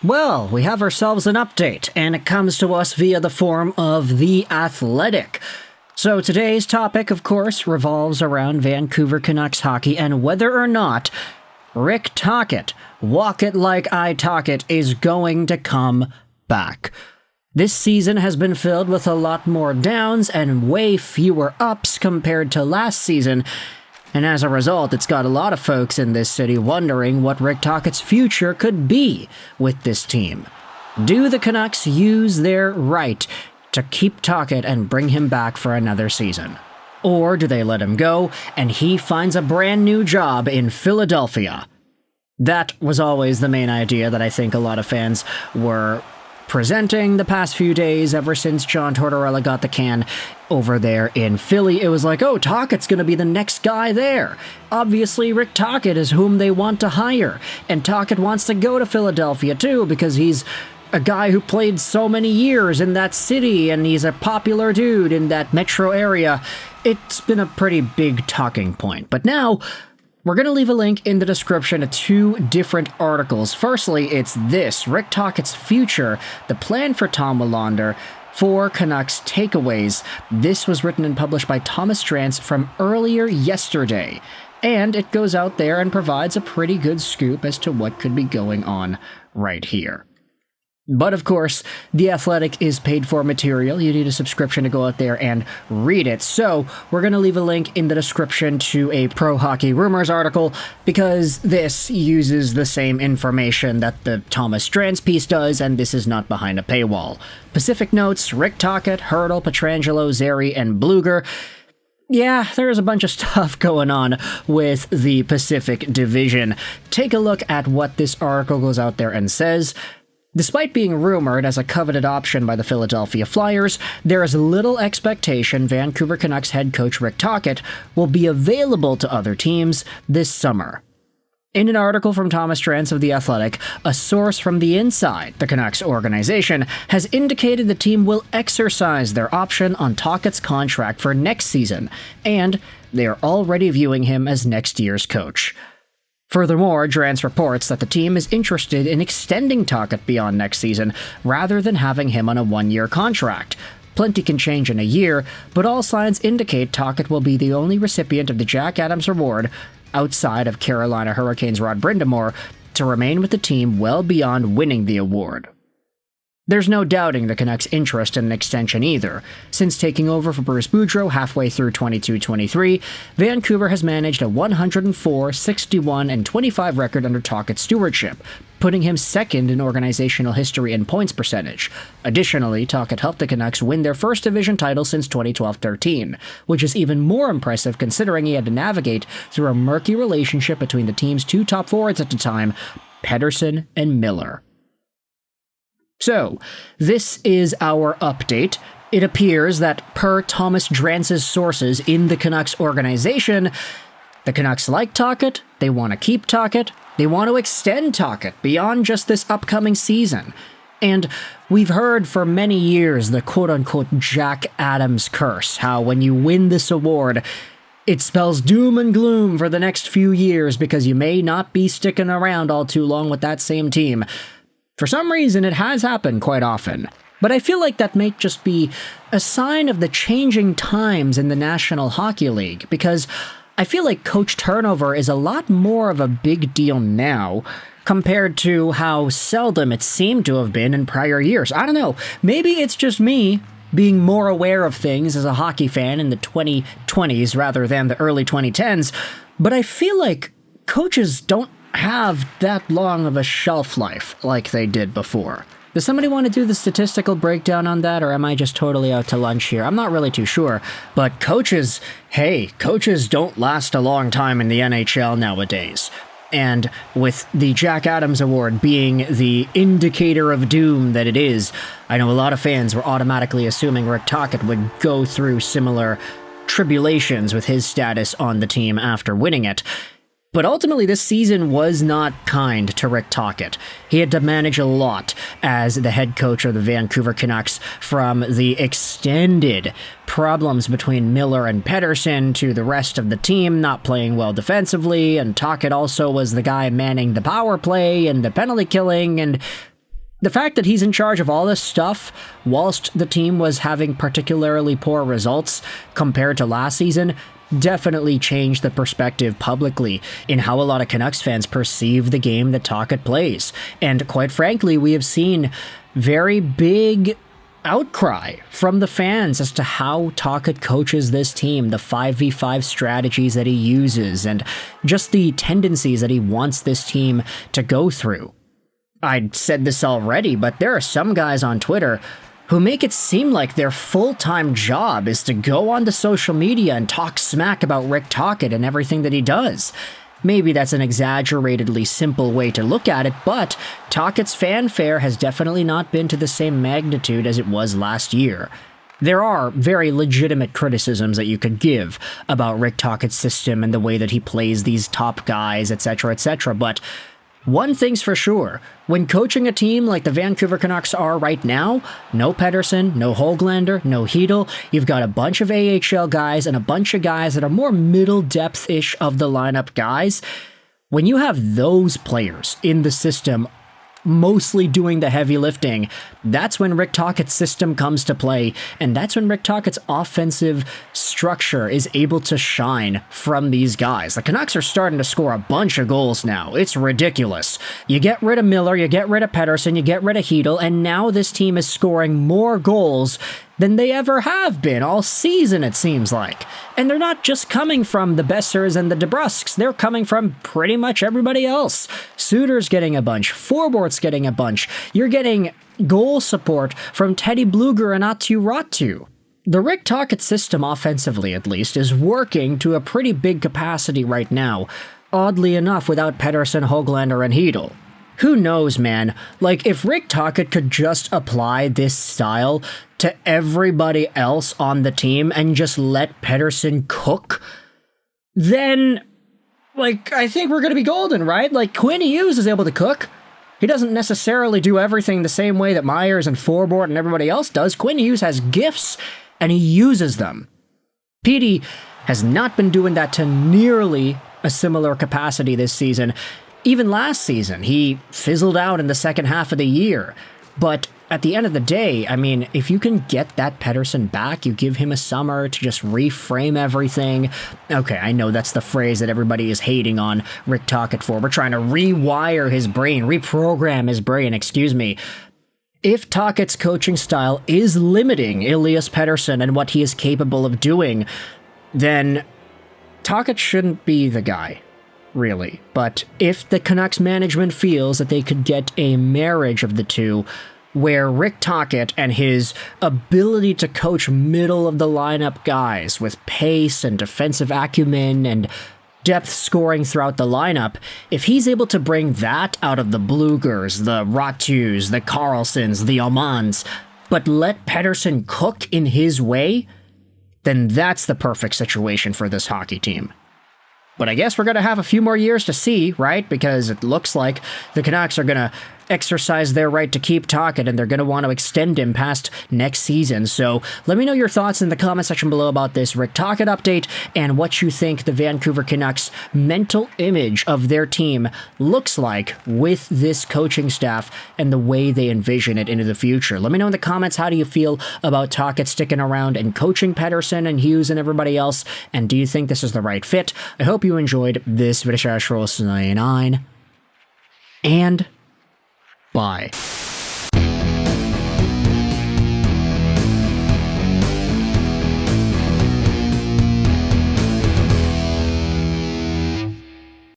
Well, we have ourselves an update, and it comes to us via the form of The Athletic. So today's topic, of course, revolves around Vancouver Canucks hockey and whether or not Rick Tocchet, walk it like I talk it, is going to come back. This season has been filled with a lot more downs and way fewer ups compared to last season, and as a result, it's got a lot of folks in this city wondering what Rick Tocchet's future could be with this team. Do the Canucks use their right to keep Tocchet and bring him back for another season? Or do they let him go and he finds a brand new job in Philadelphia? That was always the main idea that I think a lot of fans were presenting the past few days ever since John Tortorella got the can over there in Philly. It was like, oh, Tocchet's going to be the next guy there. Obviously, Rick Tocchet is whom they want to hire. And Tocchet wants to go to Philadelphia, too, because he's a guy who played so many years in that city, and he's a popular dude in that metro area. It's been a pretty big talking point. But now, we're going to leave a link in the description to two different articles. Firstly, it's this, Rick Tocchet's future, the plan for Tom Willander, 4 Canucks takeaways. This was written and published by Thomas Drance from earlier yesterday. And it goes out there and provides a pretty good scoop as to what could be going on right here. But of course, The Athletic is paid for material. You need a subscription to go out there and read it. So we're going to leave a link in the description to a Pro Hockey Rumors article because this uses the same information that the Thomas Drance piece does, and this is not behind a paywall. Pacific notes, Rick Tocchet, Hertl, Pietrangelo, Zary, and Bluger. Yeah, there's a bunch of stuff going on with the Pacific Division. Take a look at what this article goes out there and says. Despite being rumored as a coveted option by the Philadelphia Flyers, there is little expectation Vancouver Canucks head coach Rick Tocchet will be available to other teams this summer. In an article from Thomas Drance of The Athletic, a source from the inside the Canucks organization has indicated the team will exercise their option on Tocchet's contract for next season, and they are already viewing him as next year's coach. Furthermore, Drance reports that the team is interested in extending Tocchet beyond next season, rather than having him on a 1-year contract. Plenty can change in a year, but all signs indicate Tocchet will be the only recipient of the Jack Adams Award, outside of Carolina Hurricanes' Rod Brind'Amour, to remain with the team well beyond winning the award. There's no doubting the Canucks' interest in an extension either. Since taking over for Bruce Boudreau halfway through 22-23, Vancouver has managed a 104, 61, and 25 record under Tocchet's stewardship, putting him second in organizational history in points percentage. Additionally, Tocchet helped the Canucks win their first division title since 2012-13, which is even more impressive considering he had to navigate through a murky relationship between the team's 2 top forwards at the time, Pettersson and Miller. So, this is our update. It appears that, per Thomas Drance's sources in the Canucks organization, the Canucks like Tocchet, they want to keep Tocchet, they want to extend Tocchet beyond just this upcoming season. And we've heard for many years the quote-unquote Jack Adams curse, how when you win this award, it spells doom and gloom for the next few years because you may not be sticking around all too long with that same team. For some reason, it has happened quite often, but I feel like that may just be a sign of the changing times in the National Hockey League, because I feel like coach turnover is a lot more of a big deal now compared to how seldom it seemed to have been in prior years. I don't know, maybe it's just me being more aware of things as a hockey fan in the 2020s rather than the early 2010s, but I feel like coaches don't have that long of a shelf life like they did before. Does somebody want to do the statistical breakdown on that, or am I just totally out to lunch here? I'm not really too sure, but coaches don't last a long time in the NHL nowadays. And with the Jack Adams Award being the indicator of doom that it is, I know a lot of fans were automatically assuming Rick Tocchet would go through similar tribulations with his status on the team after winning it. But ultimately, this season was not kind to Rick Tocchet. He had to manage a lot as the head coach of the Vancouver Canucks, from the extended problems between Miller and Pettersson to the rest of the team not playing well defensively, and Tocchet also was the guy manning the power play and the penalty killing, and The fact that he's in charge of all this stuff, whilst the team was having particularly poor results compared to last season, definitely changed the perspective publicly in how a lot of Canucks fans perceive the game that Tocchet plays. And quite frankly, we have seen very big outcry from the fans as to how Tocchet coaches this team, the 5v5 strategies that he uses, and just the tendencies that he wants this team to go through. I said this already, but there are some guys on Twitter who make it seem like their full-time job is to go onto social media and talk smack about Rick Tocchet and everything that he does. Maybe that's an exaggeratedly simple way to look at it, but Tocchet's fanfare has definitely not been to the same magnitude as it was last year. There are very legitimate criticisms that you could give about Rick Tocchet's system and the way that he plays these top guys, etc., but one thing's for sure, when coaching a team like the Vancouver Canucks are right now, no Pettersson, no Höglander, no Chytil, you've got a bunch of AHL guys and a bunch of guys that are more middle depth-ish of the lineup guys. When you have those players in the system mostly doing the heavy lifting, that's when Rick Tocchet's system comes to play, and that's when Rick Tocchet's offensive structure is able to shine from these guys. The Canucks are starting to score a bunch of goals now. It's ridiculous. You get rid of Miller, you get rid of Pettersson, you get rid of Chytil, and now this team is scoring more goals than they ever have been all season, it seems like. And they're not just coming from the Bessers and the DeBrusks, they're coming from pretty much everybody else. Suter's getting a bunch, Forbort's getting a bunch. You're getting goal support from Teddy Bluger and Aatu Räty. The Rick Tocchet system, offensively at least, is working to a pretty big capacity right now. Oddly enough, without Pettersson, Höglander, and Chytil. Who knows, man? Like, if Rick Tocchet could just apply this style to everybody else on the team and just let Pettersson cook, then, like, I think we're gonna be golden, right? Like, Quinn Hughes is able to cook. He doesn't necessarily do everything the same way that Myers and Forbort and everybody else does. Quinn Hughes has gifts, and he uses them. Petey has not been doing that to nearly a similar capacity this season. Even last season, he fizzled out in the second half of the year. But at the end of the day, I mean, if you can get that Pettersson back, you give him a summer to just reframe everything. Okay, I know that's the phrase that everybody is hating on Rick Tocchet for. We're trying to rewire his brain, reprogram his brain, excuse me. If Tocchet's coaching style is limiting Elias Pettersson and what he is capable of doing, then Tocchet shouldn't be the guy. Really. But if the Canucks management feels that they could get a marriage of the two, where Rick Tocchet and his ability to coach middle of the lineup guys with pace and defensive acumen and depth scoring throughout the lineup, if he's able to bring that out of the Blugers, the Rätys, the Carlsons, the Omans, but let Pettersson cook in his way, then that's the perfect situation for this hockey team. But I guess we're going to have a few more years to see, right? Because it looks like the Canucks are going to exercise their right to keep Tocchet, and they're going to want to extend him past next season. So let me know your thoughts in the comment section below about this Rick Tocchet update and what you think the Vancouver Canucks' mental image of their team looks like with this coaching staff and the way they envision it into the future. Let me know in the comments, how do you feel about Tocchet sticking around and coaching Pettersson and Hughes and everybody else, and do you think this is the right fit? I hope you enjoyed this video, and bye.